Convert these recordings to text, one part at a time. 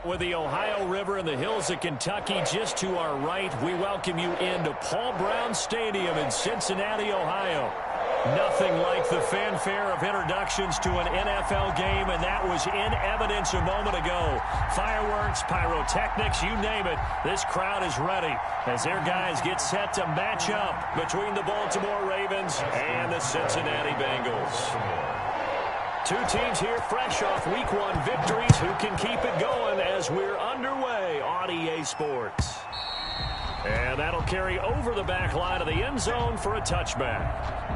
With the Ohio River and the hills of Kentucky just to our right, we welcome you into Paul Brown Stadium in Cincinnati, Ohio. Nothing like the fanfare of introductions to an NFL game, and that was in evidence a moment ago. Fireworks, pyrotechnics, you name it, this crowd is ready as their guys get set to match up between the Baltimore Ravens and the Cincinnati Bengals. Two teams here fresh off Week 1 victories who can keep it going as we're underway on EA Sports. And that'll carry over the back line of the end zone for a touchback.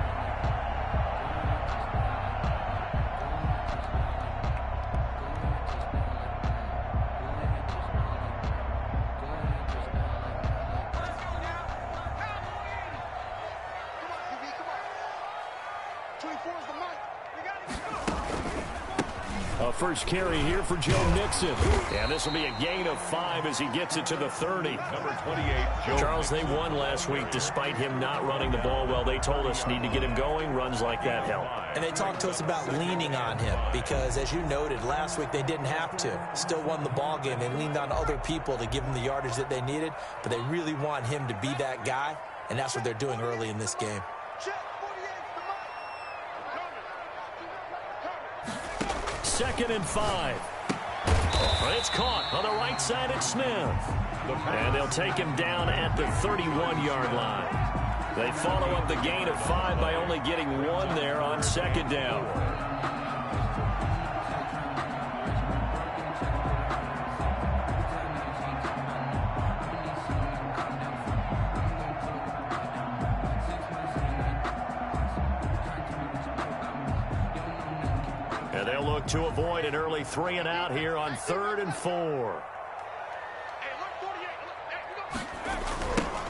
First carry here for Joe Mixon. And this will be a gain of 5 as he gets it to the 30. Number 28, Joe Charles, they won last week despite him not running the ball well. They told us need to get him going. Runs like that help. And they talked to us about leaning on him because, as you noted, last week they didn't have to. Still won the ball game. They leaned on other people to give them the yardage that they needed, but they really want him to be that guy, and that's what they're doing early in this game. Second and 5. But it's caught on the right side at Smith. And they'll take him down at the 31-yard line. They follow up the gain of 5 by only getting 1 there on second down. And they'll look to avoid an early 3 and out here on 3rd and 4.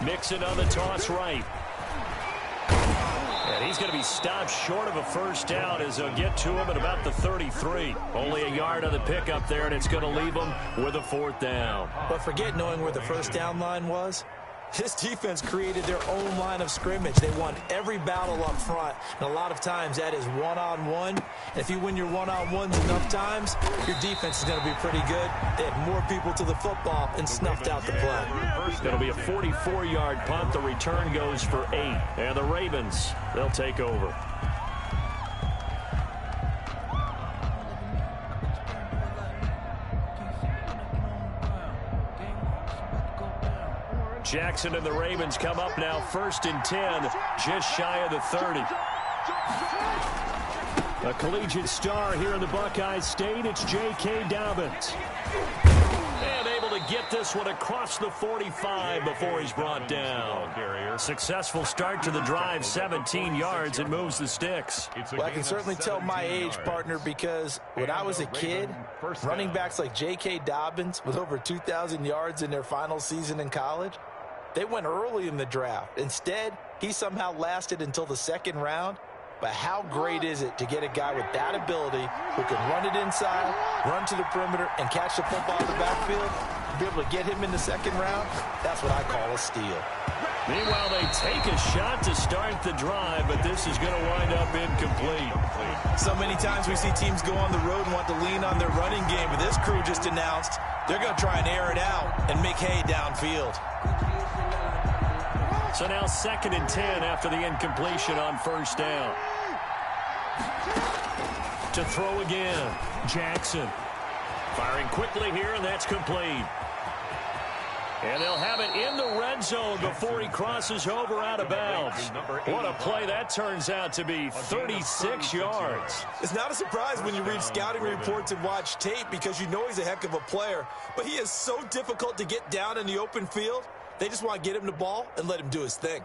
Mixon on the toss right. And he's going to be stopped short of a first down as they'll get to him at about the 33. Only a yard on the pickup there, and it's going to leave him with a 4th down. But forget knowing where the first down line was. This defense created their own line of scrimmage. They won every battle up front, and a lot of times that is one-on-one. And if you win your one-on-ones enough times, your defense is going to be pretty good. They had more people to the football and snuffed out the play. It'll be a 44-yard punt. The return goes for 8. And the Ravens, they'll take over. Jackson and the Ravens come up now 1st and 10, just shy of the 30. A collegiate star here in the Buckeye State, it's J.K. Dobbins. And able to get this one across the 45 before he's brought down. Successful start to the drive, 17 yards, and moves the sticks. Well, I can certainly tell my age, partner, because when I was a kid, running backs like J.K. Dobbins with over 2,000 yards in their final season in college, they went early in the draft. Instead, he somehow lasted until the 2nd round. But how great is it to get a guy with that ability who can run it inside, run to the perimeter, and catch the football in the backfield? Be able to get him in the 2nd round? That's what I call a steal. Meanwhile, they take a shot to start the drive, but this is going to wind up incomplete. So many times we see teams go on the road and want to lean on their running game, but this crew just announced they're going to try and air it out and make hay downfield. So now 2nd and 10 after the incompletion on 1st down. To throw again, Jackson. Firing quickly here, and that's complete. And they'll have it in the red zone before he crosses over out of bounds. What a play that turns out to be, 36 yards. It's not a surprise when you read scouting reports and watch tape because you know he's a heck of a player. But he is so difficult to get down in the open field. They just want to get him the ball and let him do his thing.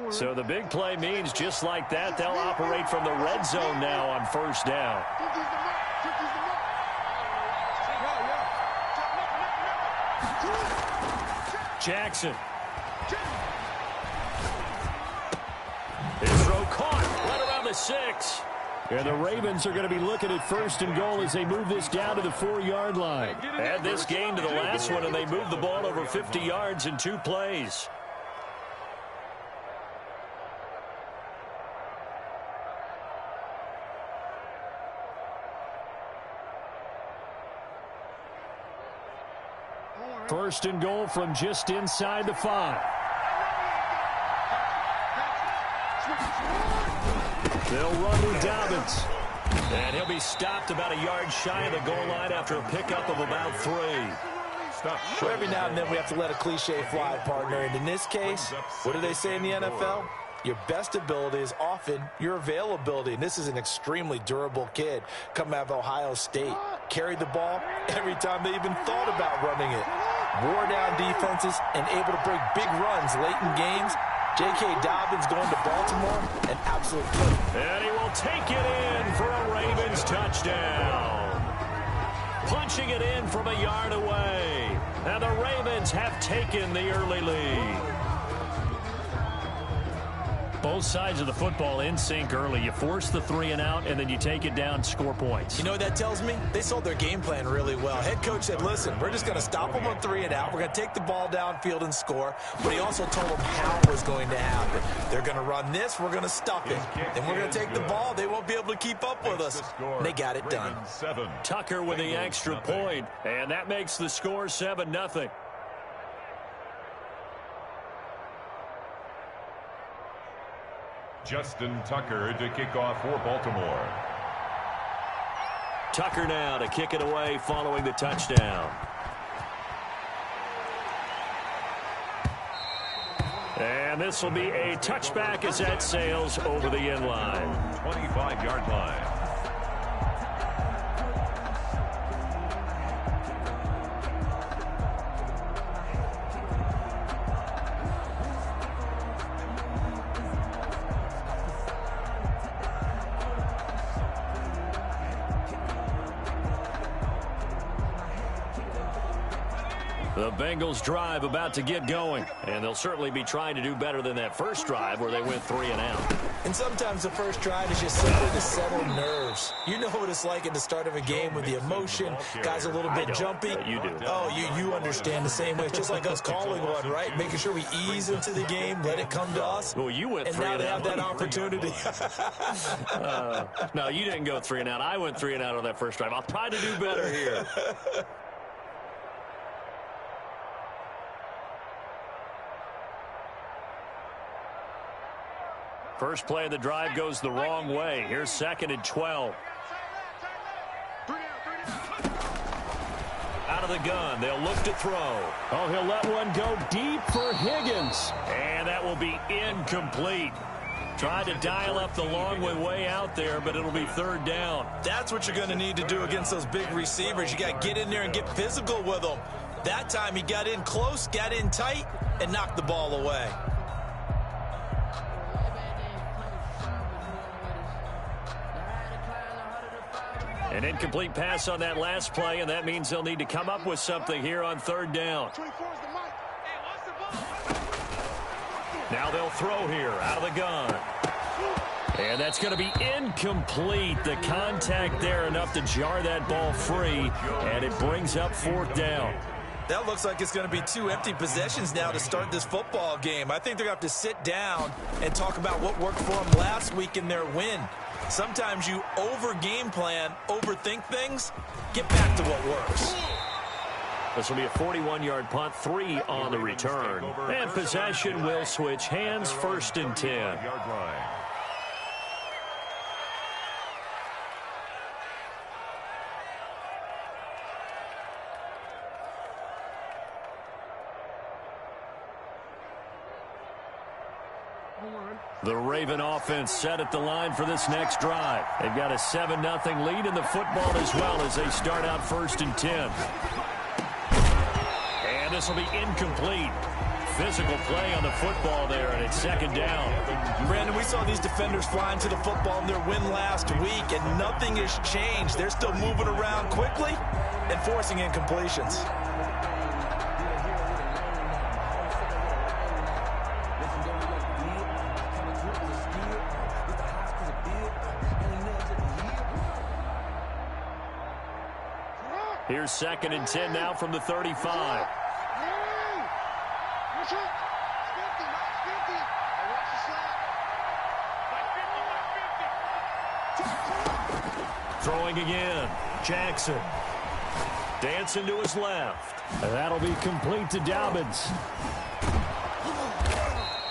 So the big play means just like that, they'll operate from the red zone now on first down. Jackson. His throw caught right around the 6. And the Ravens are going to be looking at first and goal as they move this down to the 4-yard line. Add this gain to the last one, and they move the ball over 50 yards in 2 plays. First and goal from just inside the 5. They'll run with Dobbins. And he'll be stopped about a yard shy of the goal line after a pickup of about 3. Well, every now and then we have to let a cliche fly, partner. And in this case, what do they say in the NFL? Your best ability is often your availability. And this is an extremely durable kid coming out of Ohio State. Carried the ball every time they even thought about running it. Wore down defenses and able to break big runs late in games. J.K. Dobbins going to Baltimore, an absolute flip. And he will take it in for a Ravens touchdown. Punching it in from a yard away. And the Ravens have taken the early lead. Both sides of the football in sync early. You force the 3 and out, and then you take it down, score points. You know what that tells me? They sold their game plan really well. Head coach said, listen, we're just going to stop them on 3 and out. We're going to take the ball downfield and score. But he also told them how it was going to happen. They're going to run this. We're going to stop it. Then we're going to take the ball. They won't be able to keep up with us. And they got it done. Tucker with the extra point, and that makes the score 7-0. Justin Tucker to kick off for Baltimore. Tucker now to kick it away following the touchdown. And this will be a touchback as that sails over the end line. 25-yard line. The Bengals drive about to get going, and they'll certainly be trying to do better than that first drive where they went 3 and out. And sometimes the first drive is just simply to settle nerves. You know what it's like at the start of a game with the emotion, guys a little bit jumpy. You do. Oh, you understand the same way. It's just like us calling one, right? Making sure we ease into the game, let it come to us. Well, you went 3 and and now out. they have that opportunity. No, you didn't go 3 and out. I went 3 and out on that first drive. I'll try to do better here. First play of the drive goes the wrong way. Here's 2nd and 12. Out of the gun. They'll look to throw. Oh, he'll let one go deep for Higgins. And that will be incomplete. Tried to dial up the long way out there, but it'll be 3rd down. That's what you're going to need to do against those big receivers. You got to get in there and get physical with them. That time he got in close, got in tight, and knocked the ball away. An incomplete pass on that last play, and that means they'll need to come up with something here on 3rd down. Now they'll throw here out of the gun. And that's going to be incomplete. The contact there enough to jar that ball free, and it brings up 4th down. That looks like it's going to be 2 empty possessions now to start this football game. I think they're going to have to sit down and talk about what worked for them last week in their win. Sometimes you over-game plan, overthink things. Get back to what works. This will be a 41-yard punt, 3 on the return. And possession will switch hands, 1st and 10. The Raven offense set at the line for this next drive. They've got a 7-0 lead in the football as well as they start out 1st and 10. And this will be incomplete. physical play on the football there, and it's second down. Brandon, we saw these defenders flying to the football in their win last week, and nothing has changed. They're still moving around quickly and forcing incompletions. Here's 2nd and 10 now from the 35. Throwing again. Jackson. Dancing to his left. And that'll be complete to Dobbins.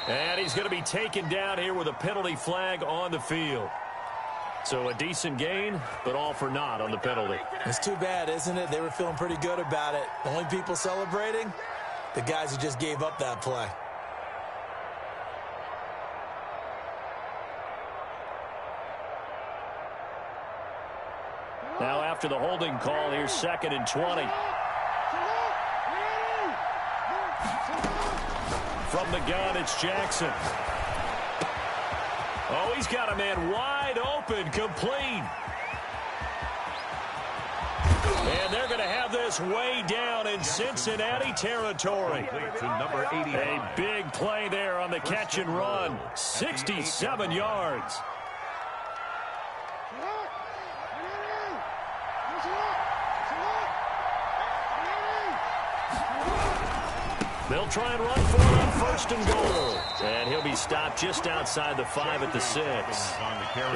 And he's going to be taken down here with a penalty flag on the field. So a decent gain, but all for naught on the penalty. It's too bad, isn't it? They were feeling pretty good about it. The only people celebrating, the guys who just gave up that play. Now after the holding call, here's 2nd and 20. From the gun, it's Jackson. Oh, he's got a man wide open, complete. And they're going to have this way down in Cincinnati territory. To number 80. A big play there on the catch and run. 67 yards. They'll try and run for it on 1st and goal. And he'll be stopped just outside the 5 at the 6.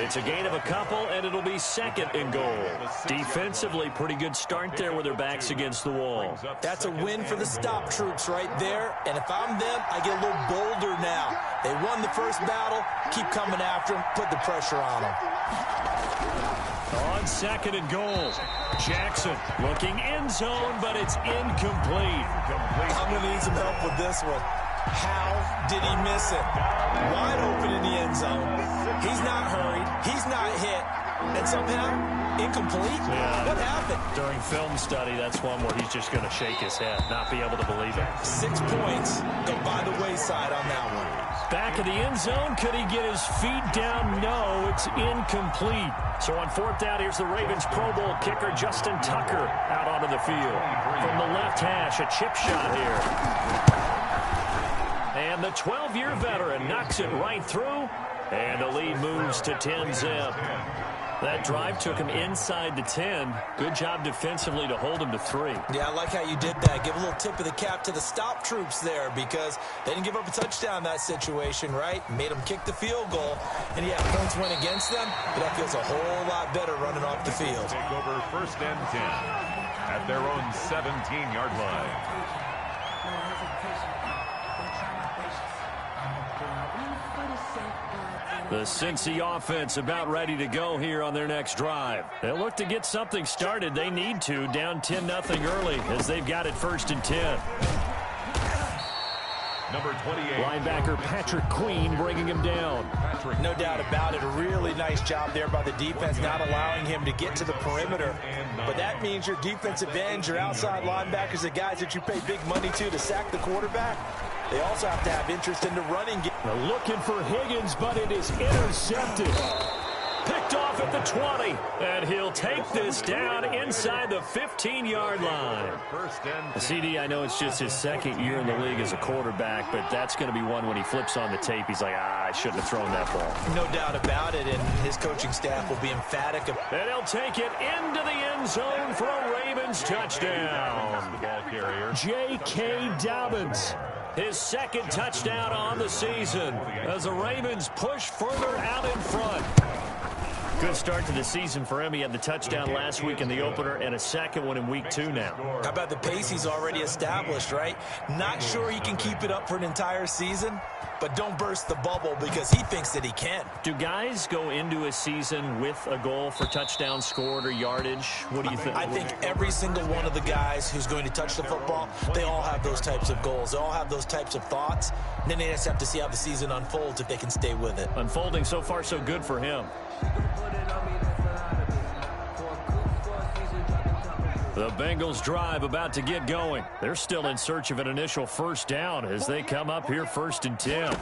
It's a gain of a couple, and it'll be 2nd and goal. Defensively, pretty good start there with their backs against the wall. That's a win for the stop troops right there. And if I'm them, I get a little bolder now. They won the first battle. Keep coming after them. Put the pressure on them. On 2nd and goal. Jackson looking end zone, but it's incomplete. I'm going to need some help with this one. How did he miss it? Wide open in the end zone. He's not hurried. He's not hit. And somehow, incomplete? Yeah. What happened? During film study, that's one where he's just going to shake his head, not be able to believe it. 6 points go by the wayside on that one. Back of the end zone, could he get his feet down? No, it's incomplete. So on 4th down, here's the Ravens Pro Bowl kicker, Justin Tucker, out onto the field. From the left hash, a chip shot here. And the 12-year veteran knocks it right through, and the lead moves to 10-zip. That drive took him inside the 10. Good job defensively to hold him to 3. Yeah, I like how you did that. Give a little tip of the cap to the stop troops there because they didn't give up a touchdown in that situation, right? Made them kick the field goal. And, yeah, points went against them, but that feels a whole lot better running off the field. Take over 1st and 10 at their own 17-yard line. The Cincy offense about ready to go here on their next drive. They'll look to get something started. They need to, down 10-0 early as they've got it 1st and 10. Number 28. Linebacker Patrick Queen bringing him down. No doubt about it. A really nice job there by the defense, not allowing him to get to the perimeter. But that means your defensive ends, your outside linebackers, the guys that you pay big money to sack the quarterback, they also have to have interest in the running game. They're looking for Higgins, but it is intercepted. Picked off at the 20, and he'll take this down inside the 15-yard line. CD, I know it's just his 2nd year in the league as a quarterback, but that's going to be one when he flips on the tape, he's like, I shouldn't have thrown that ball. No doubt about it, and his coaching staff will be emphatic. And he'll take it into the end zone for a Ravens touchdown. The ball carrier. J.K. Dobbins. His 2nd touchdown on the season as the Ravens push further out in front. Good start to the season for him. He had the touchdown last week in the opener and a 2nd one in week 2 now. How about the pace he's already established, right? Not sure he can keep it up for an entire season, but don't burst the bubble because he thinks that he can. Do guys go into a season with a goal for touchdown scored or yardage? What do you think? I think every single one of the guys who's going to touch the football, they all have those types of goals. They all have those types of thoughts. And then they just have to see how the season unfolds if they can stay with it. Unfolding so far so good for him. The Bengals drive about to get going. They're still in search of an initial first down as they come up here 1st and 10.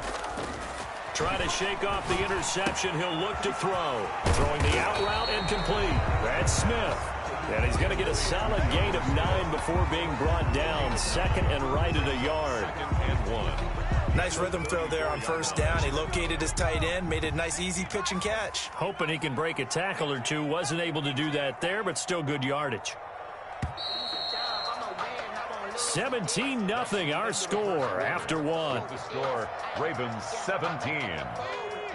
Trying to shake off the interception. He'll look to throw. Throwing the out route incomplete. That's Smith. And he's going to get a solid gain of 9 before being brought down. 2nd and right at a yard. 2nd and 1. Nice rhythm throw there on first down. He located his tight end, made it a nice easy pitch and catch. Hoping he can break a tackle or two. Wasn't able to do that there, but still good yardage. 17-0 our score after one. The score, Ravens 17.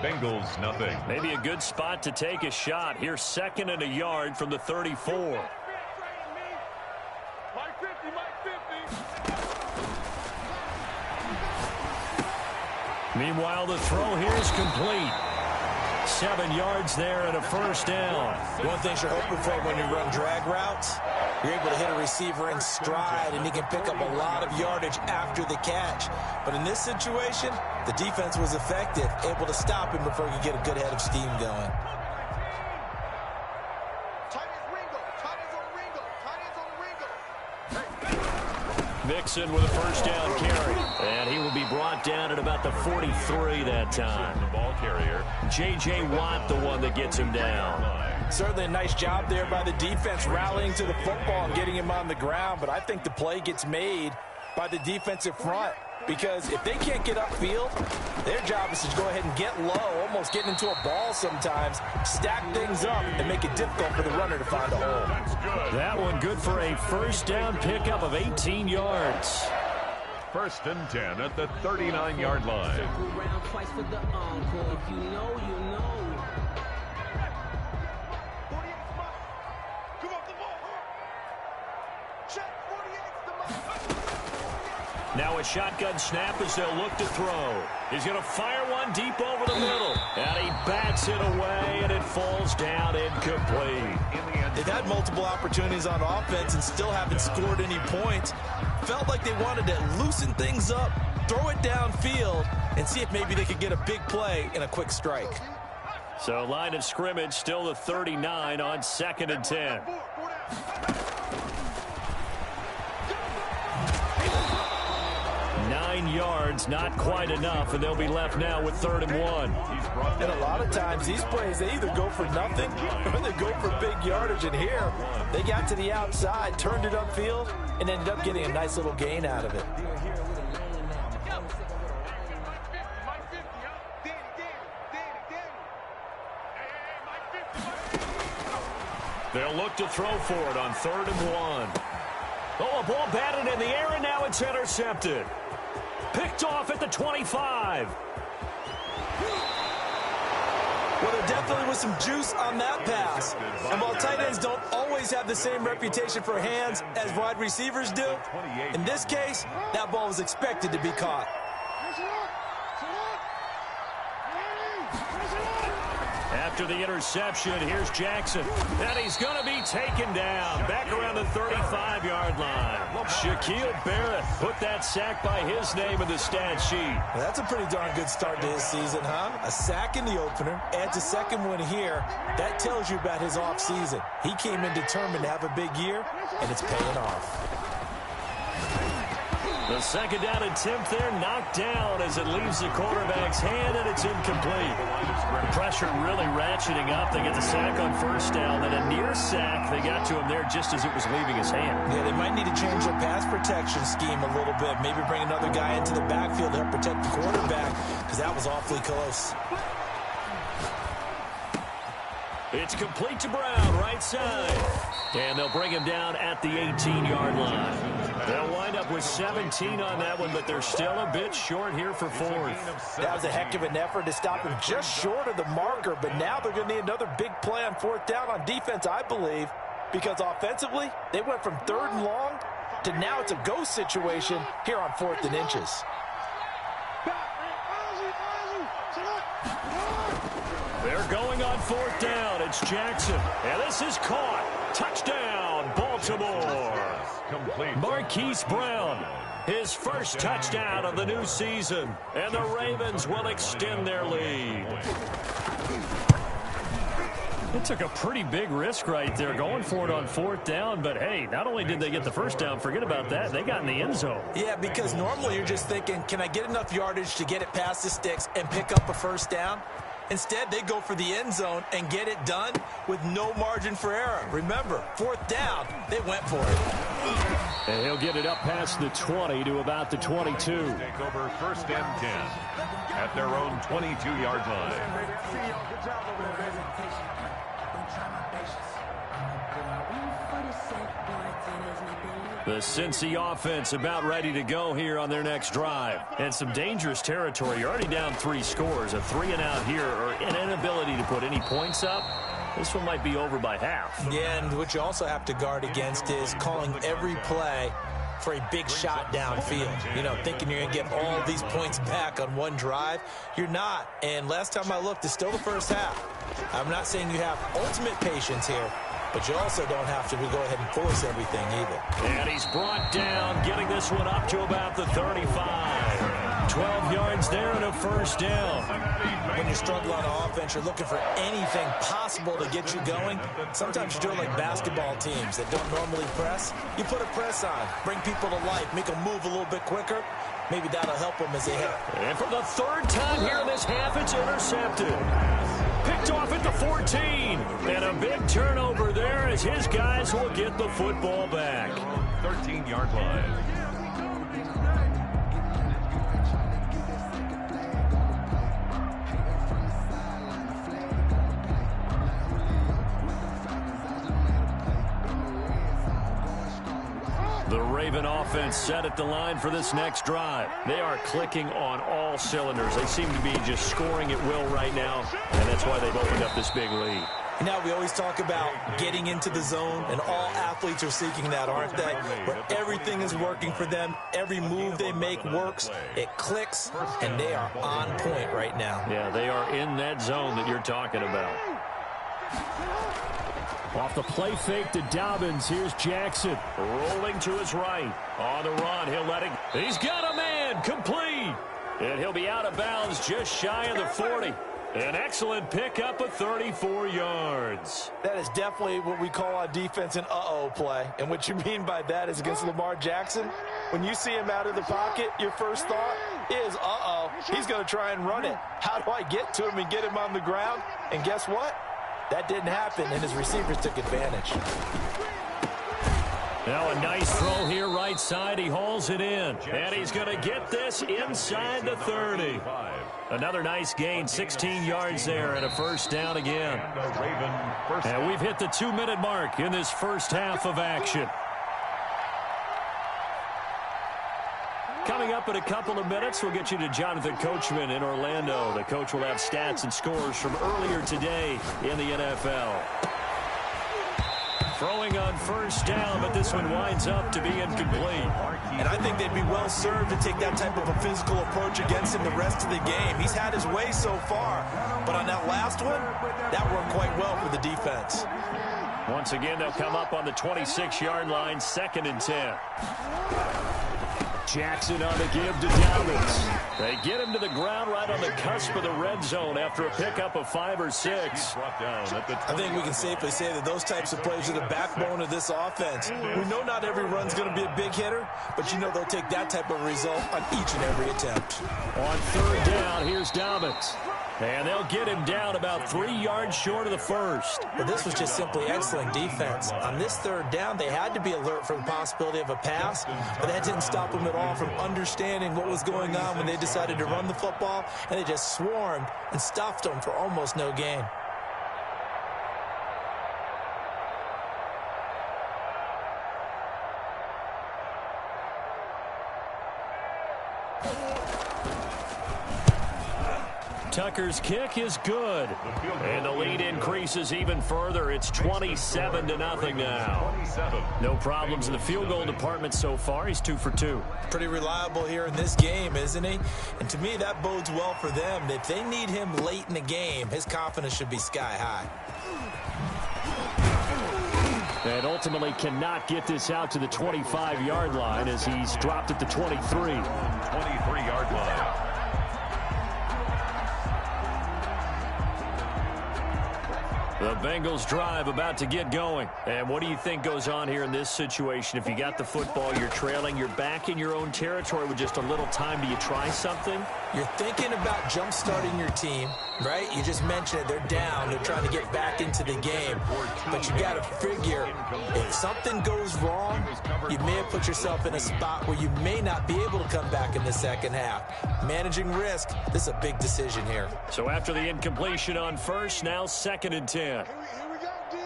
Bengals nothing. Maybe a good spot to take a shot. Here 2nd and a yard from the 34. Meanwhile, the throw here is complete. 7 yards there and a first down. One thing you're hoping for when you run drag routes, you're able to hit a receiver in stride, and he can pick up a lot of yardage after the catch. But in this situation, the defense was effective, able to stop him before he could get a good head of steam going. Mixon with a first down carry. And he will be brought down at about the 43 that time. The ball carrier. J.J. Watt, the one that gets him down. Certainly a nice job there by the defense rallying to the football and getting him on the ground. But I think the play gets made by the defensive front. Because if they can't get upfield, their job is to go ahead and get low, almost getting into a ball sometimes, stack things up, and make it difficult for the runner to find a hole. That one good for a first down pickup of 18 yards. 1st and 10 at the 39-yard line. Now a shotgun snap as they'll look to throw. He's going to fire one deep over the middle. And he bats it away, and it falls down incomplete. They've had multiple opportunities on offense and still haven't scored any points. Felt like they wanted to loosen things up, throw it downfield, and see if maybe they could get a big play in a quick strike. So line of scrimmage still the 39 on 2nd and 10. Yards, not quite enough, and they'll be left now with 3rd and 1. And a lot of times these plays, they either go for nothing or they go for big yardage. And here, they got to the outside, turned it upfield, and ended up getting a nice little gain out of it. They'll look to throw for it on 3rd and 1. Oh, a ball batted in the air, and now it's intercepted. Picked off at the 25. Well, there definitely was some juice on that pass. And while tight ends don't always have the same reputation for hands as wide receivers do, in this case, that ball was expected to be caught. After the interception, here's Jackson. And he's going to be taken down. Back around the 35-yard line. Shaquille Barrett put that sack by his name in the stat sheet. Well, that's a pretty darn good start to his season, huh? A sack in the opener, adds a second one here. That tells you about his offseason. He came in determined to have a big year, and it's paying off. The 2nd down attempt there knocked down as it leaves the quarterback's hand, and it's incomplete. Pressure really ratcheting up. They get the sack on 1st down, then a near sack. They got to him there just as it was leaving his hand. Yeah, they might need to change their pass protection scheme a little bit. Maybe bring another guy into the backfield to help protect the quarterback, because that was awfully close. It's complete to Brown, right side. And they'll bring him down at the 18-yard line. They'll wind up with 17 on that one, but they're still a bit short here for 4th. That was a heck of an effort to stop him just short of the marker, but now they're going to need another big play on 4th down on defense, I believe, because offensively, they went from 3rd and long to now it's a go situation here on 4th and inches. They're going on 4th down. It's Jackson. And this is caught. Touchdown, Baltimore. Marquise Brown, his first touchdown of the new season. And the Ravens will extend their lead. It took a pretty big risk right there going for it on 4th down, but hey, not only did they get the first down, forget about that, they got in the end zone. Yeah, because normally you're just thinking, can I get enough yardage to get it past the sticks and pick up a first down? Instead, they go for the end zone and get it done with no margin for error. Remember, 4th down, they went for it. And he'll get it up past the 20 to about the 22. Take over 1st and 10 at their own 22-yard line. The Cincy offense about ready to go here on their next drive. And some dangerous territory. You're already down 3 scores. A 3-and-out here or an inability to put any points up. This one might be over by half. Yeah, and what you also have to guard against is calling every play for a big shot downfield. You know, thinking you're going to get all these points back on one drive. You're not. And last time I looked, it's still the first half. I'm not saying you have ultimate patience here, but you also don't have to go ahead and force everything either. And he's brought down, getting this one up to about the 35. 12 yards there and a first down. When you struggle on offense, you're looking for anything possible to get you going. Sometimes you do it like basketball teams that don't normally press. You put a press on, bring people to life, make them move a little bit quicker. Maybe that'll help them as they hit. And for the 3rd time here in this half, it's intercepted. Picked off at the 14. And a big turnover there as his guys will get the football back. 13-yard line. The Raven offense set at the line for this next drive. They are clicking on all cylinders. They seem to be just scoring at will right now, and that's why they've opened up this big lead. Now, we always talk about getting into the zone, and all athletes are seeking that, aren't they? Where everything is working for them. Every move they make works. It clicks, and they are on point right now. Yeah, they are in that zone that you're talking about. Off the play fake to Dobbins. Here's Jackson rolling to his right. On the run, he'll let it. He's got a man complete. And he'll be out of bounds just shy of the 40. An excellent pickup of 34 yards. That is definitely what we call on defense an uh-oh play. And what you mean by that is against Lamar Jackson, when you see him out of the pocket, your first thought is, uh-oh, he's going to try and run it. How do I get to him and get him on the ground? And guess what? That didn't happen, and his receivers took advantage. Now a nice throw here right side. He hauls it in. And he's going to get this inside the 30. Another nice gain, 16 yards there, and a first down again. And we've hit the 2-minute mark in this first half of action. Coming up in a couple of minutes, we'll get you to Jonathan Coachman in Orlando. The coach will have stats and scores from earlier today in the NFL. Throwing on first down, but this one winds up to be incomplete. And I think they'd be well served to take that type of a physical approach against him the rest of the game. He's had his way so far, but on that last one, that worked quite well for the defense. Once again, they'll come up on the 26-yard line, 2nd and 10. Jackson on the give to Dobbins. They get him to the ground right on the cusp of the red zone after a pickup of 5 or 6. I think we can safely say that those types of plays are the backbone of this offense. We know not every run's going to be a big hitter, but you know they'll take that type of result on each and every attempt. On 3rd down, here's Dobbins. And they'll get him down about 3 yards short of the first. Well, this was just simply excellent defense. On this 3rd down, they had to be alert for the possibility of a pass, but that didn't stop them at all from understanding what was going on when they decided to run the football, and they just swarmed and stuffed them for almost no gain. Tucker's kick is good. And the lead increases even further. It's 27-0 now. No problems in the field goal department so far. He's 2 for 2. Pretty reliable here in this game, isn't he? And to me, that bodes well for them. If they need him late in the game, his confidence should be sky high. And ultimately cannot get this out to the 25-yard line as he's dropped at the 23. 23-yard line. The Bengals drive about to get going. And what do you think goes on here in this situation? If you got the football, you're trailing, you're back in your own territory with just a little time. Do you try something? You're thinking about jump-starting your team, right? You just mentioned it. They're down. They're trying to get back into the game. But you got to figure, if something goes wrong, you may have put yourself in a spot where you may not be able to come back in the second half. Managing risk, this is a big decision here. So after the incompletion on first, now 2nd and 10. Here we go, D.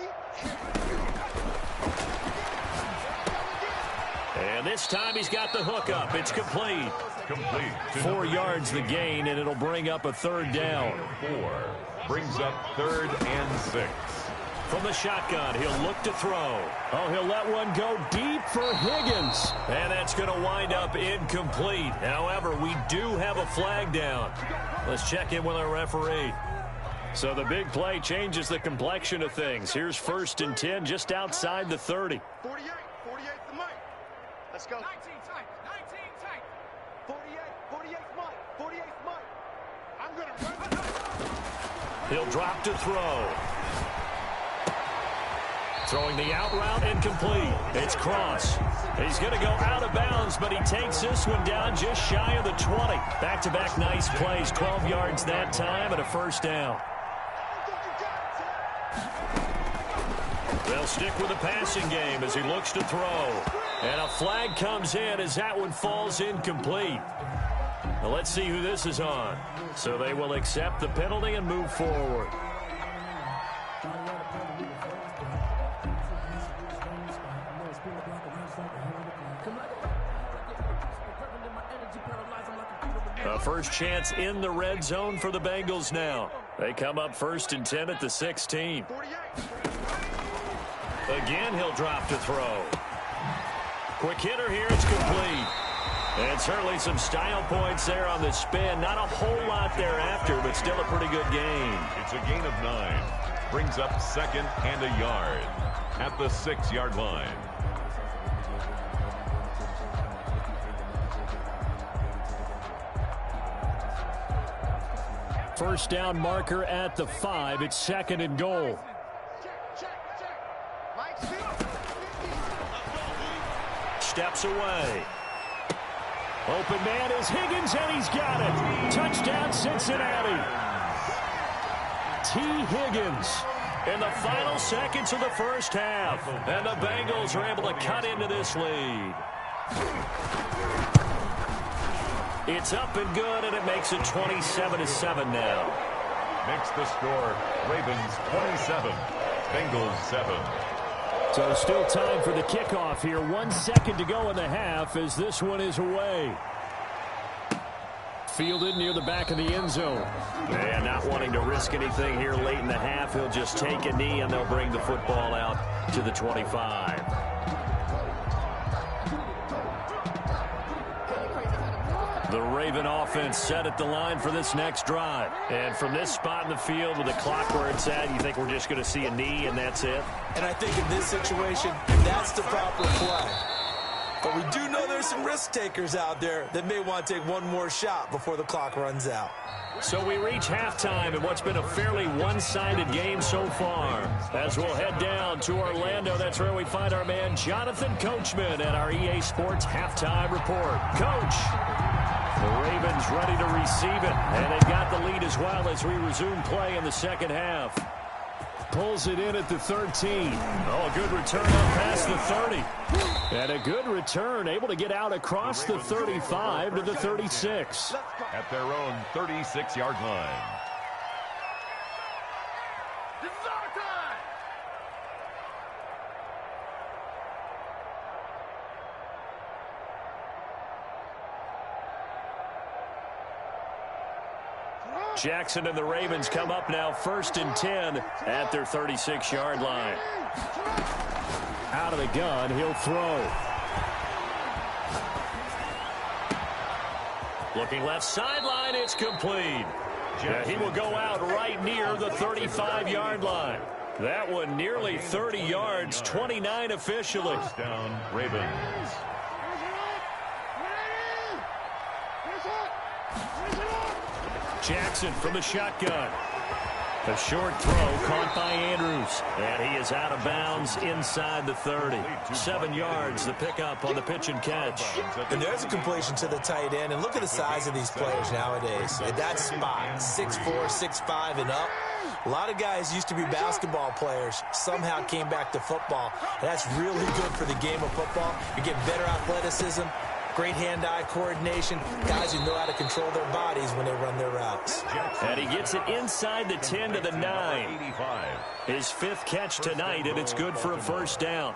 And this time he's got the hook up. It's complete. 4 yards the gain, and it'll bring up a 3rd down. 4 brings up 3rd and 6. From the shotgun, he'll look to throw. Oh, he'll let one go deep for Higgins. And that's going to wind up incomplete. However, we do have a flag down. Let's check in with our referee. So the big play changes the complexion of things. Here's 1st and 10 just outside the 30. 48 the mic. Let's go. 19 tight. 48 mic. I'm going to run. He'll drop to throw. Throwing the out route, incomplete. It's Cross. He's going to go out of bounds, but he takes this one down just shy of the 20. Back-to-back nice plays, 12 yards that time and a 1st down. They'll stick with the passing game as he looks to throw. And a flag comes in as that one falls incomplete. Now let's see who this is on. So they will accept the penalty and move forward. A first chance in the red zone for the Bengals now. They come up 1st and 10 at the 16. Again, he'll drop to throw. Quick hitter here, it's complete. And certainly some style points there on the spin. Not a whole lot thereafter, but still a pretty good gain. It's a gain of 9. Brings up 2nd and a yard at the 6-yard line. First down marker at the 5. It's 2nd and goal. Steps away. Open man is Higgins, and he's got it. Touchdown, Cincinnati. T. Higgins in the final seconds of the first half. And the Bengals are able to cut into this lead. It's up and good, and it makes it 27-7 now. Makes the score Ravens 27, Bengals 7. So still time for the kickoff here. 1 second to go in the half as this one is away. Fielded near the back of the end zone. And not wanting to risk anything here late in the half, he'll just take a knee, and they'll bring the football out to the 25. The Raven offense set at the line for this next drive. And from this spot in the field with the clock where it's at, you think we're just going to see a knee and that's it? And I think in this situation, that's the proper play. But we do know there's some risk takers out there that may want to take one more shot before the clock runs out. So we reach halftime in what's been a fairly one-sided game so far. As we'll head down to Orlando, that's where we find our man Jonathan Coachman at our EA Sports Halftime Report. Coach, the Ravens ready to receive it, and they've got the lead as well as we resume play in the second half. Pulls it in at the 13. Oh, a good return up past the 30. And a good return, able to get out across the 35 to the 36. At their own 36-yard line. This is our time. Jackson and the Ravens come up now 1st and 10 at their 36-yard line. Out of the gun, he'll throw. Looking left sideline, it's complete. Yeah, he will go out right near the 35-yard line. That one nearly 30 yards, 29 officially. Down Ravens. Jackson from the shotgun. A short throw caught by Andrews. And he is out of bounds inside the 30. 7 yards, the pickup on the pitch and catch. And there's a completion to the tight end. And look at the size of these players nowadays. At that spot, 6'4", 6'5", and up. A lot of guys used to be basketball players, somehow came back to football. And that's really good for the game of football. You're getting better athleticism, great hand-eye coordination, guys who know how to control their bodies when they run their routes. And he gets it inside the 10 to the 9. His 5th catch tonight, and it's good for a first down.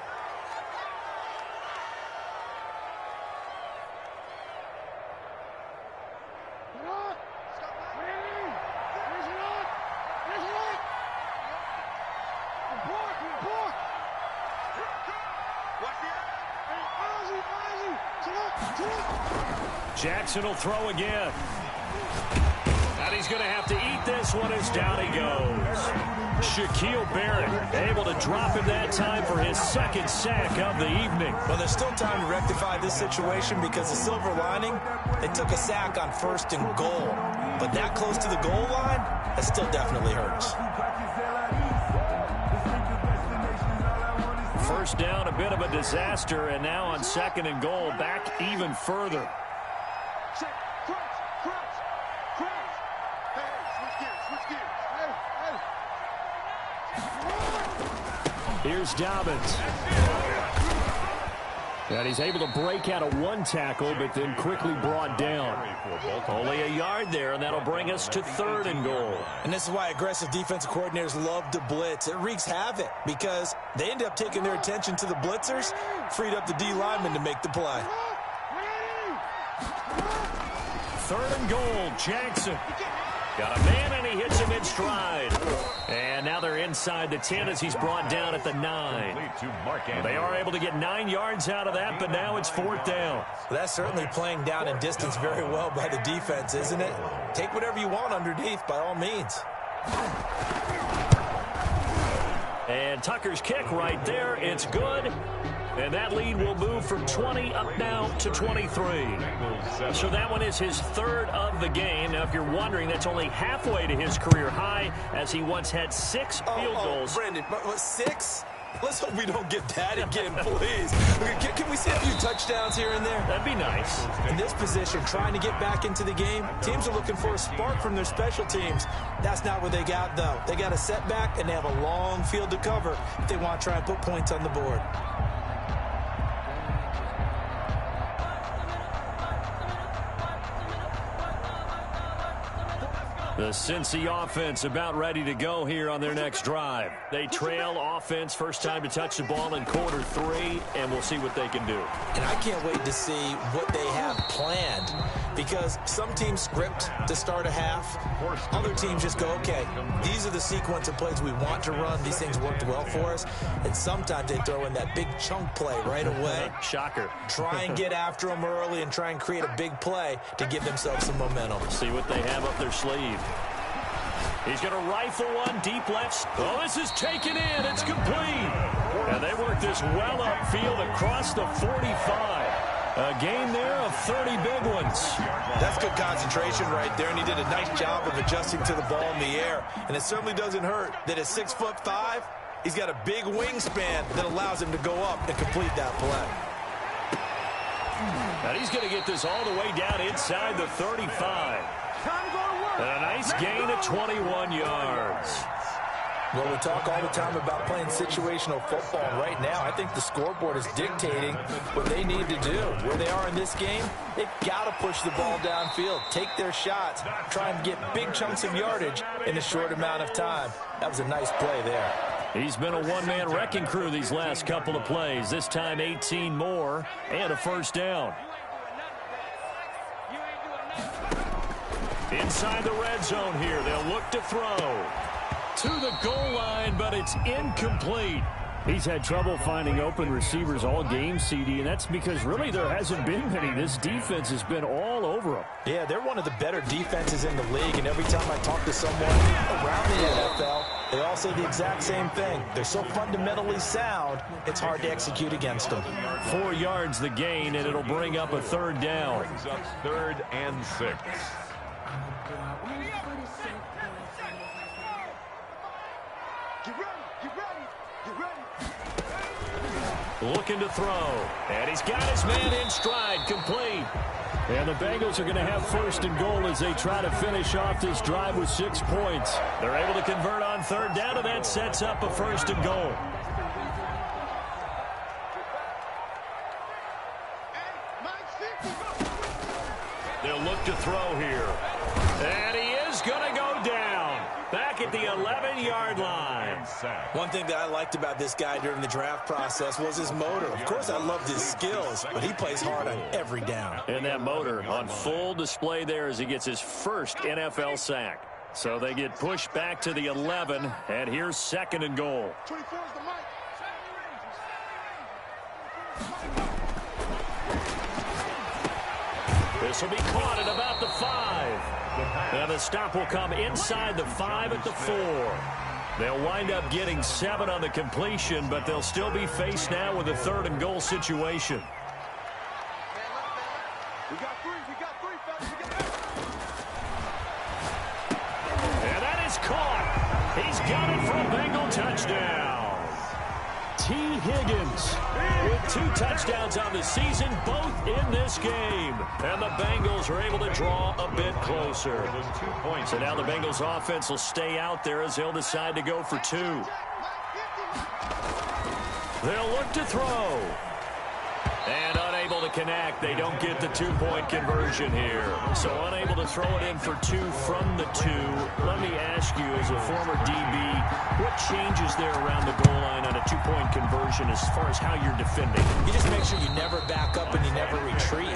Jackson will throw again. And he's going to have to eat this one as down he goes. Shaquille Barrett able to drop him that time for his 2nd sack of the evening. Well, there's still time to rectify this situation because the silver lining, they took a sack on 1st and goal. But that close to the goal line, that still definitely hurts. First down, a bit of a disaster, and now on 2nd and goal, back even further. Here's Dobbins. And he's able to break out of 1 tackle, but then quickly brought down. Only a yard there, and that'll bring us to 3rd and goal. And this is why aggressive defensive coordinators love to blitz. It wreaks havoc because they end up taking their attention to the blitzers, freed up the D lineman to make the play. 3rd and goal, Jackson. Got a man, and he hits him in stride. And now they're inside the 10 as he's brought down at the 9. They are able to get 9 yards out of that, but now it's 4th down. Well, that's certainly playing down in distance very well by the defense, isn't it? Take whatever you want underneath, by all means. And Tucker's kick right there. It's good. And that lead will move from 20 up now to 23. So that one is his 3rd of the game. Now, if you're wondering, that's only halfway to his career high, as he once had 6 field goals. Brandon, what, 6? Let's hope we don't get that again, please. Can we see a few touchdowns here and there? That'd be nice. In this position, trying to get back into the game, teams are looking for a spark from their special teams. That's not what they got, though. They got a setback, and they have a long field to cover if they want to try and put points on the board. The Cincy offense about ready to go here on their next drive. They trail offense, first time to touch the ball in quarter 3, and we'll see what they can do. And I can't wait to see what they have planned, because some teams script to start a half. Other teams just go, okay, these are the sequence of plays we want to run. These things worked well for us. And sometimes they throw in that big chunk play right away. Shocker. Try and get after them early and try and create a big play to give themselves some momentum. See what they have up their sleeve. He's going to rifle one deep left. Oh, this is taken in. It's complete. And they work this well upfield across the 45. A gain there of 30 big ones. That's good concentration right there, and he did a nice job of adjusting to the ball in the air. And it certainly doesn't hurt that at 6'5", he's got a big wingspan that allows him to go up and complete that play. And he's going to get this all the way down inside the 35. And a nice gain of 21 yards. Well, we talk all the time about playing situational football. Right now, I think the scoreboard is dictating what they need to do. Where they are in this game, they've got to push the ball downfield, take their shots, try and get big chunks of yardage in a short amount of time. That was a nice play there. He's been a one-man wrecking crew these last couple of plays. This time 18 more and a first down. Inside the red zone here, they'll look to throw to the goal line, but it's incomplete. He's had trouble finding open receivers all game, CD, and that's because really there hasn't been many. This defense has been all over them. Yeah, they're one of the better defenses in the league, and every time I talk to someone around the NFL, they all say the exact same thing. They're so fundamentally sound, it's hard to execute against them. 4 yards the gain, and it'll bring up a third down. Brings up 3rd and 6. Get ready. Get ready. Get ready. Looking to throw. And he's got his man in stride, complete. And the Bengals are going to have first and goal as they try to finish off this drive with 6 points. They're able to convert on third down, and that sets up a first and goal. They'll look to throw here. And he is going to go down. Back at the 11-yard line. One thing that I liked about this guy during the draft process was his motor. Of course, I loved his skills, but he plays hard on every down. And that motor on full display there as he gets his first NFL sack. So they get pushed back to the 11, and here's second and goal. 24 is the mic. This will be caught at about the 5. And the stop will come inside the 5 at the 4. They'll wind up getting 7 on the completion, but they'll still be faced now with a third and goal situation. We got 3. We got 3, fellas. We got 3. And that is caught. He's got it for a Bengal touchdown. T. Higgins with 2 touchdowns on the season, both in this game. And the Bengals are able to draw a bit closer. So now the Bengals offense will stay out there as they'll decide to go for 2. They'll look to throw. And unable to connect. They don't get the 2-point conversion here. So unable to throw it in for 2 from the 2. Let me ask you, as a former DB, what changes there around the goal line on a 2-point conversion as far as how you're defending? You just make sure you never back up and you never retreat.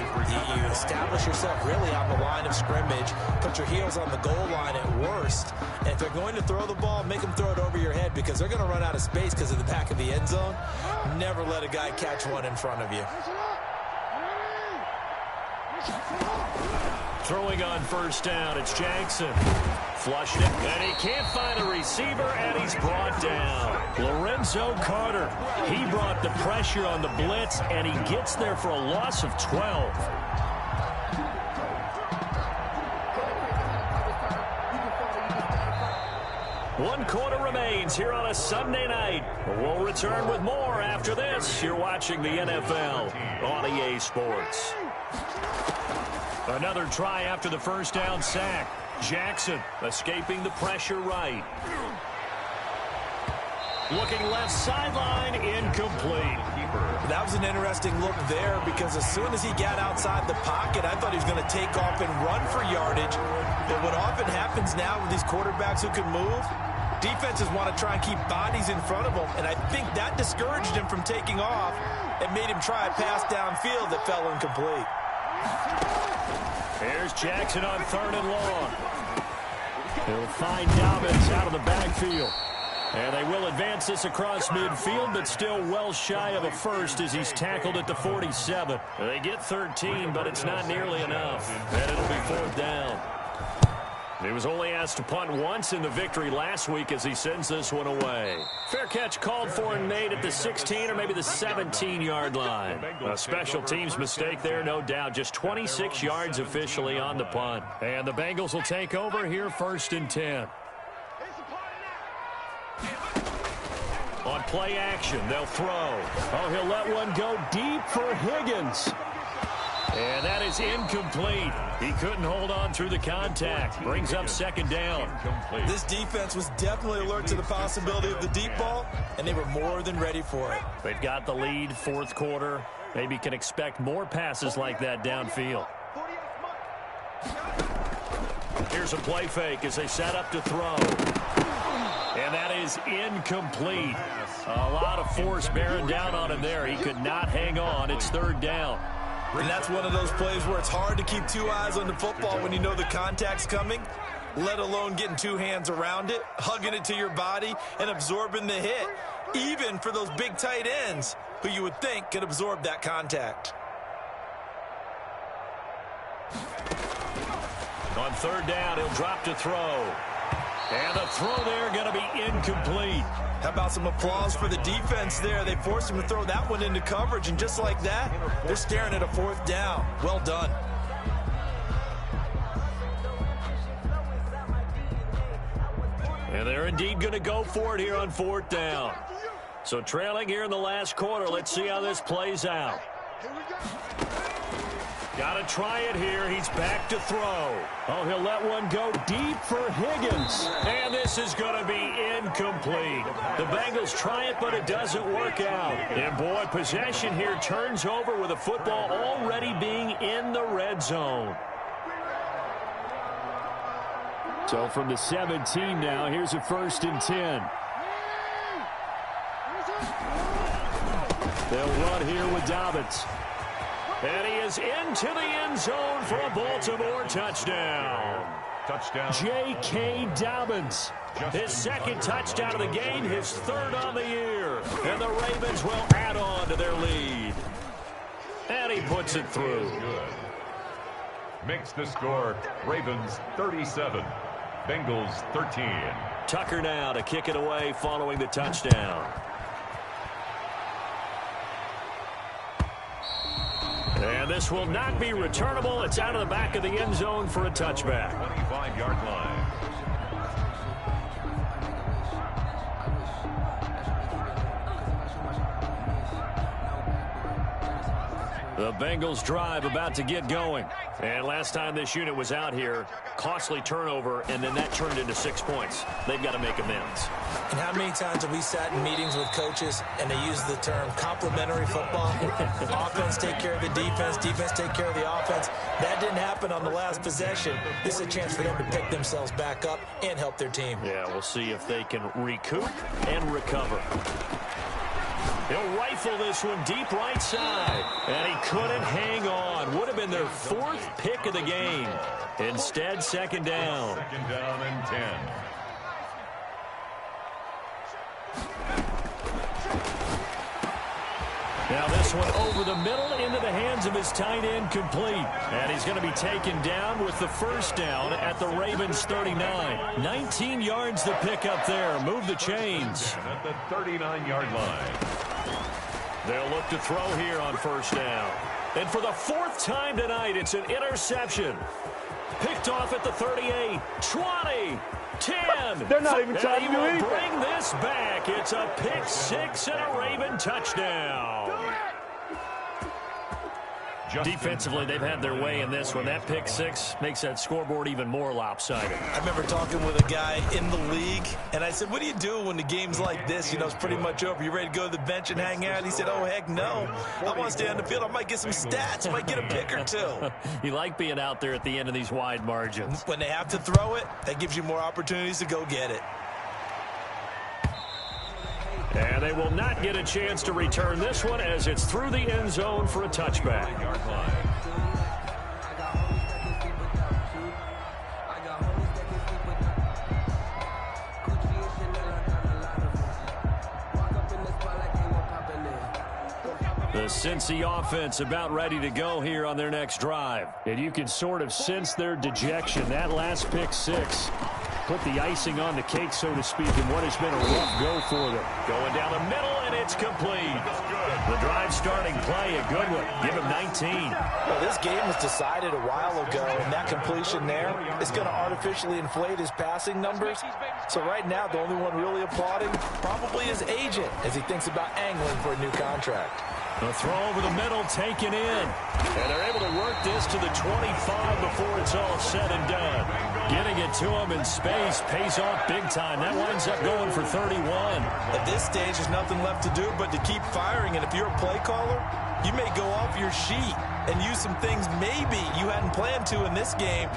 You establish yourself really on the line of scrimmage, put your heels on the goal line at worst. And if they're going to throw the ball, make them throw it over your head because they're going to run out of space because of the back of the end zone. Never let a guy catch one in front of you. Throwing on first down, it's Jackson. Flushed it, and he can't find a receiver, and he's brought down. Lorenzo Carter, he brought the pressure on the blitz, and he gets there for a loss of 12. One quarter remains here on a Sunday night. We'll return with more after this. You're watching the NFL on EA Sports. Another try after the first down sack. Jackson escaping the pressure right. Looking left sideline, incomplete. That was an interesting look there because as soon as he got outside the pocket, I thought he was going to take off and run for yardage. But what often happens now with these quarterbacks who can move, defenses want to try and keep bodies in front of them, and I think that discouraged him from taking off and made him try a pass downfield that fell incomplete. Here's Jackson on third and long. He'll find Dobbins out of the backfield. And they will advance this across midfield, but still well shy of a first as he's tackled at the 47. They get 13, but it's not nearly enough. And it'll be fourth down. He was only asked to punt once in the victory last week as he sends this one away. Fair catch called for and made at the 16 or maybe the 17-yard line. A special teams mistake there, no doubt. Just 26 yards officially on the punt. And the Bengals will take over here first and 10. On play action, they'll throw. Oh, he'll let one go deep for Higgins. And that is incomplete. He couldn't hold on through the contact. Brings up second down. This defense was definitely alert to the possibility of the deep ball, and they were more than ready for it. They've got the lead, fourth quarter. Maybe can expect more passes like that downfield. Here's a play fake as they set up to throw. And that is incomplete. A lot of force bearing down on him there. He could not hang on. It's third down. And that's one of those plays where it's hard to keep 2 eyes on the football when you know the contact's coming, let alone getting 2 hands around it, hugging it to your body, and absorbing the hit, even for those big tight ends who you would think could absorb that contact. On third down, he'll drop to throw. And the throw there going to be incomplete. How about some applause for the defense there? They forced him to throw that one into coverage, and just like that, they're staring at a fourth down. Well done. And And they're indeed going to go for it here on 4th down. So trailing here in the last quarter. Let's see how this plays out. Got to try it here. He's back to throw. Oh, he'll let one go deep for Higgins. And this is going to be incomplete. The Bengals try it, but it doesn't work out. And, boy, possession here turns over with the football already being in the red zone. So from the 17 now, here's a 1st and 10. They'll run here with Dobbins. And he is into the end zone for a Baltimore touchdown. J.K. Dobbins. His 2nd touchdown of the game, his 3rd on the year. And the Ravens will add on to their lead. And he puts it through. Makes the score Ravens 37, Bengals 13. Tucker now to kick it away following the touchdown. And this will not be returnable. It's out of the back of the end zone for a touchback. 25-yard line. The Bengals drive about to get going. And last time this unit was out here, costly turnover, and then that turned into 6 points. They've got to make amends. And how many times have we sat in meetings with coaches and they use the term complementary football? Offense take care of the defense, defense take care of the offense. That didn't happen on the last possession. This is a chance for them to pick themselves back up and help their team. Yeah, we'll see if they can recoup and recover. He'll rifle this one deep right side. And he couldn't hang on. Would have been their 4th pick of the game. Instead, 2nd down. 2nd down and 10. Now this one over the middle into the hands of his tight end, complete. And he's going to be taken down with the 1st down at the Ravens 39. 19 yards to pick up there. Move the chains. At the 39-yard line. They'll look to throw here on 1st down. And for the 4th time tonight, it's an interception. Picked off at the 38, 20, 10. They're not even trying to do anything. Bring this back. It's a pick 6 and a Raven touchdown. Defensively, they've had their way in this one. That pick 6 makes that scoreboard even more lopsided. I remember talking with a guy in the league, and I said, what do you do when the game's like this? You know, it's pretty much over. You ready to go to the bench and hang out? He said, oh, heck no. I want to stay on the field. I might get some stats. I might get a pick or 2. You like being out there at the end of these wide margins. When they have to throw it, that gives you more opportunities to go get it. And they will not get a chance to return this one as it's through the end zone for a touchback. The Cincy offense about ready to go here on their next drive. And you can sort of sense their dejection. That last pick 6 put the icing on the cake, so to speak, in what has been a rough go for them. Going down the middle, and it's complete. The drive starting play, a good one. Give him 19. Well, this game was decided a while ago, and that completion there is going to artificially inflate his passing numbers. So right now, the only one really applauding probably his agent as he thinks about angling for a new contract. The throw over the middle taken in. And they're able to work this to the 25 before it's all said and done. Getting it to him in space pays off big time. That winds up going for 31. At this stage, there's nothing left to do but to keep firing. And if you're a play caller, you may go off your sheet and use some things maybe you hadn't planned to in this game.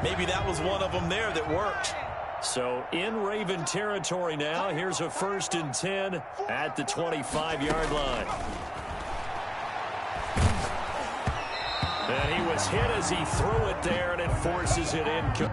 Maybe that was one of them there that worked. So in Raven territory now. Here's a 1st and 10 at the 25-yard line. And he was hit as he threw it there, and it forces it in.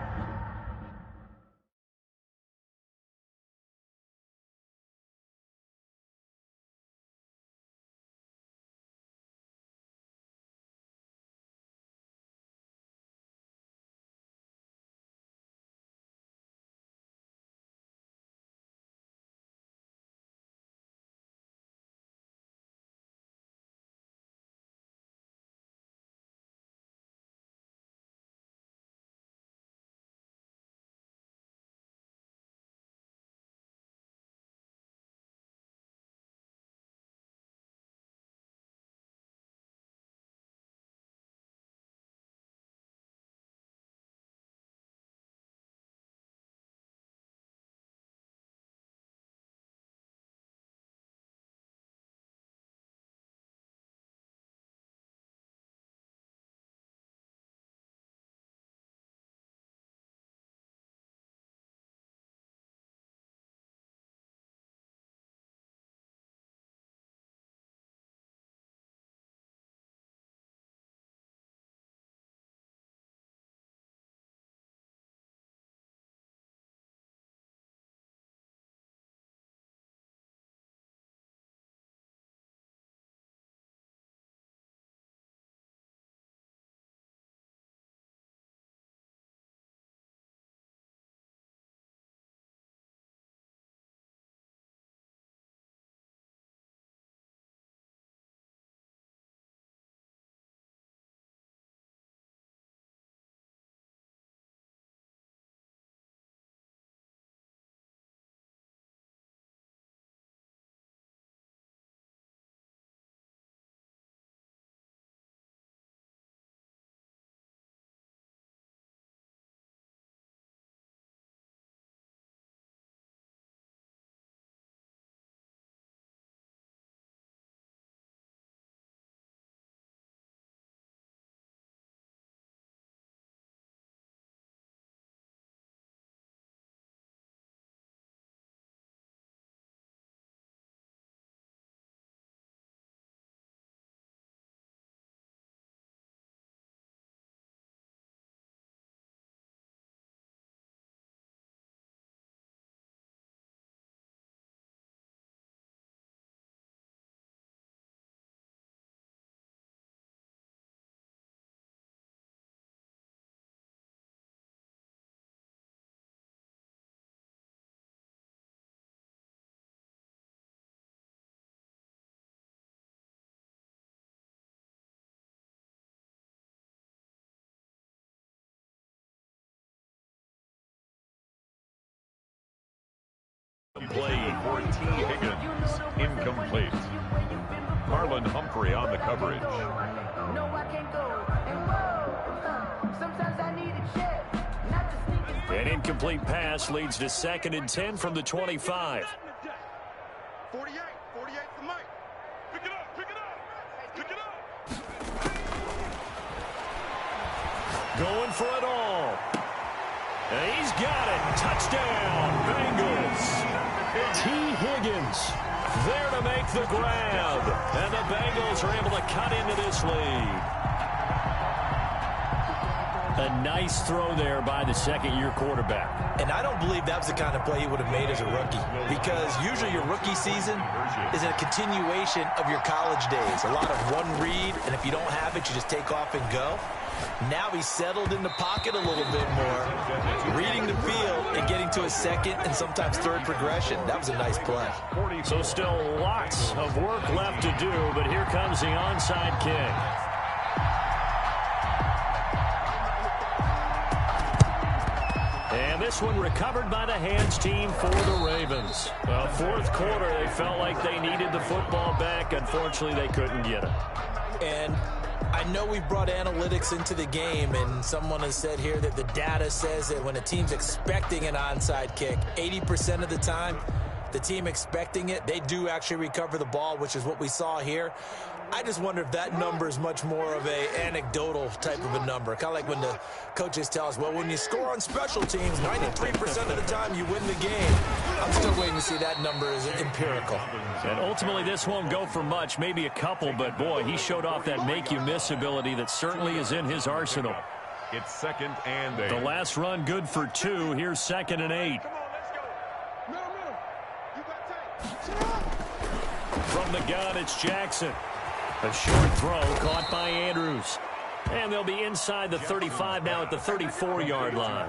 for T. Higgins. Incomplete. Marlon Humphrey on the coverage. An incomplete pass leads to 2nd and 10 from the 25. 48 the mic. Pick it up, pick it up, pick it up. Going for it all. And he's got it. Touchdown, Bengals. T. Higgins there to make the grab. And the Bengals are able to cut into this lead. A nice throw there by the second-year quarterback. And I don't believe that was the kind of play he would have made as a rookie, because usually your rookie season is a continuation of your college days. A lot of one read, and if you don't have it, you just take off and go. Now he's settled in the pocket a little bit more, reading the field and getting to a second and sometimes third progression. That was a nice play. So still lots of work left to do, but here comes the onside kick. And this one recovered by the hands team for the Ravens. Well, fourth quarter, they felt like they needed the football back. Unfortunately, they couldn't get it. And I know we brought analytics into the game, and someone has said here that the data says that when a team's expecting an onside kick, 80% of the time, the team expecting it, they do actually recover the ball, which is what we saw here. I just wonder if that number is much more of a anecdotal type of a number. Kind of like when the coaches tell us, well, when you score on special teams, 93% of the time you win the game. I'm still waiting to see that number is empirical. And ultimately, this won't go for much, maybe a couple, but boy, he showed off that make-you-miss ability that certainly is in his arsenal. It's 2nd and 8. The last run good for 2. Here's 2nd and 8. From the gun, it's Jackson. A short throw caught by Andrews. And they'll be inside the 35 now at the 34-yard line.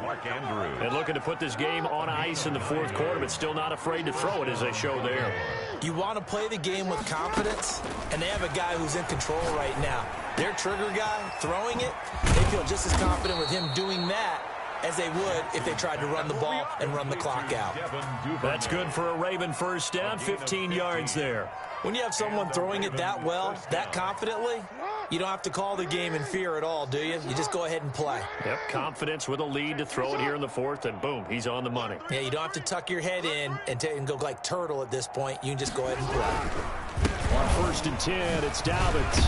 And looking to put this game on ice in the fourth quarter, but still not afraid to throw it as they show there. You want to play the game with confidence, and they have a guy who's in control right now. Their trigger guy throwing it, they feel just as confident with him doing that as they would if they tried to run the ball and run the clock out. That's good for a Raven first down, 15 yards there. When you have someone throwing it that well, that confidently, you don't have to call the game in fear at all, do you? You just go ahead and play. Yep, confidence with a lead to throw it here in the fourth, and boom, he's on the money. Yeah, you don't have to tuck your head in and go like turtle at this point. You can just go ahead and play. On 1st and 10, it's Dobbins.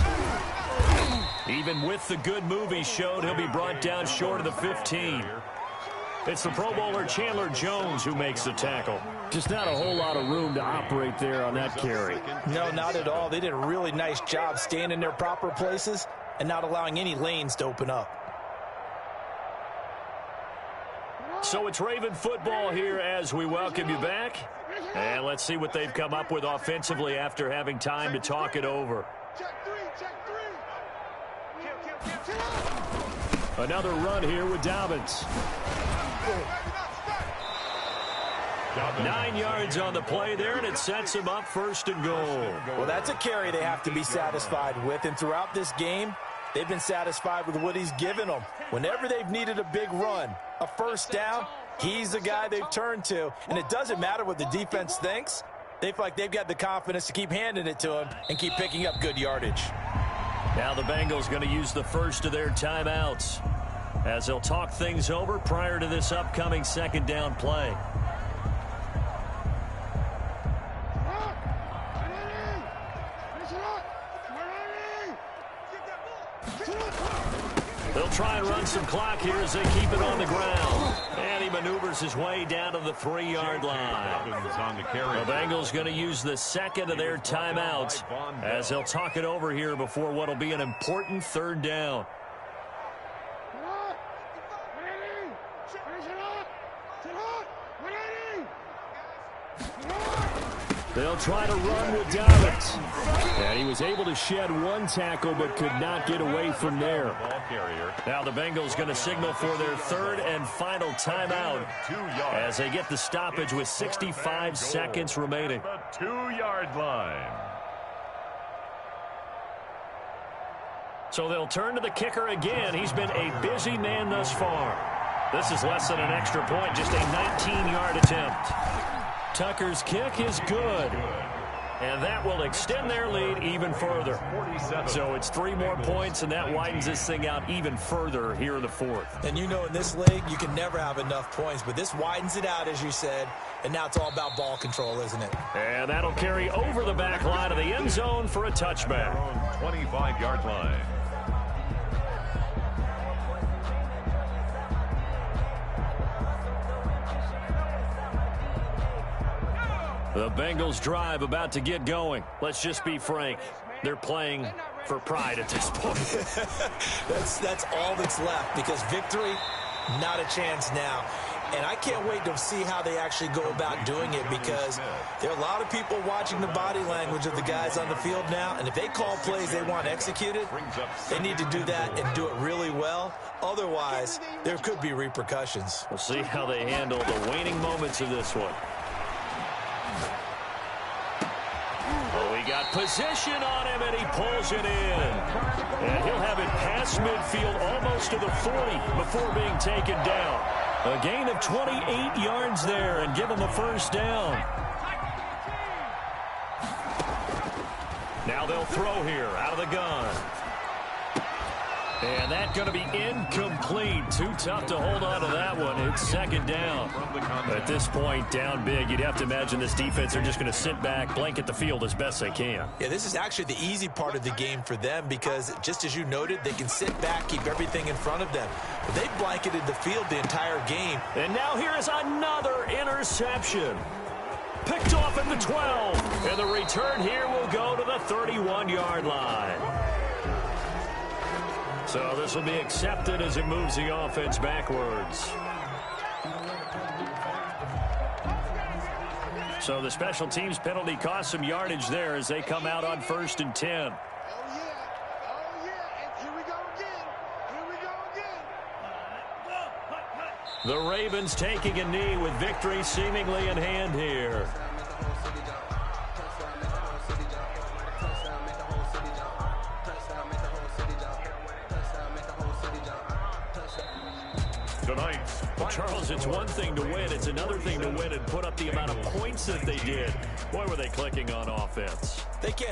Even with the good move he showed, he'll be brought down short of the 15. It's the Pro Bowler Chandler Jones who makes the tackle. Just not a whole lot of room to operate there on that carry. No, not at all. They did a really nice job staying in their proper places and not allowing any lanes to open up. So it's Raven football here as we welcome you back. And let's see what they've come up with offensively after having time to talk it over. Another run here with Dobbins. 9 yards on the play there, and it sets him up 1st and goal. Well, that's a carry they have to be satisfied with, and throughout this game, they've been satisfied with what he's given them. Whenever they've needed a big run, a first down, he's the guy they've turned to, and it doesn't matter what the defense thinks. They feel like they've got the confidence to keep handing it to him and keep picking up good yardage. Now the Bengals going to use the first of their timeouts as they'll talk things over prior to this upcoming 2nd down play. They'll try and run some clock here as they keep it on the ground. And he maneuvers his way down to the 3-yard line. The Bengals going to use the 2nd of their timeouts as they'll talk it over here before what will be an important 3rd down. They'll try to run with Dobbins. And he was able to shed one tackle but could not get away from there. Now the Bengals going to signal for their 3rd and final timeout as they get the stoppage with 65 seconds remaining. The 2-yard line. So they'll turn to the kicker again. He's been a busy man thus far. This is less than an extra point, just a 19-yard attempt. Tucker's kick is good. And that will extend their lead even further. So it's 3 more points, and that widens this thing out even further here in the 4th. And you know, in this league, you can never have enough points, but this widens it out, as you said, and now it's all about ball control, isn't it? And that'll carry over the back line of the end zone for a touchback. 25-yard line. The Bengals drive about to get going. Let's just be frank. They're playing for pride at this point. That's all that's left, because victory, not a chance now. And I can't wait to see how they actually go about doing it, because there are a lot of people watching the body language of the guys on the field now. And if they call plays they want executed, they need to do that and do it really well. Otherwise, there could be repercussions. We'll see how they handle the waning moments of this one. We got position on him, and he pulls it in. And he'll have it past midfield almost to the 40 before being taken down. A gain of 28 yards there, and give him a first down. Now they'll throw here out of the gun. And that's going to be incomplete. Too tough to hold on to that one. It's second down. At this point, down big, you'd have to imagine this defense are just going to sit back, blanket the field as best they can. Yeah, this is actually the easy part of the game for them, because just as you noted, they can sit back, keep everything in front of them. But they blanketed the field the entire game. And now here is another interception. Picked off at the 12. And the return here will go to the 31-yard line. So this will be accepted as it moves the offense backwards. So the special teams penalty cost some yardage there as they come out on 1st and 10. Oh, yeah. Oh, yeah. And here we go again. Here we go again. The Ravens taking a knee with victory seemingly in hand here. Charles, it's one thing to win. It's another thing to win and put up the amount of points that they did. Boy, were they clicking on offense. They can't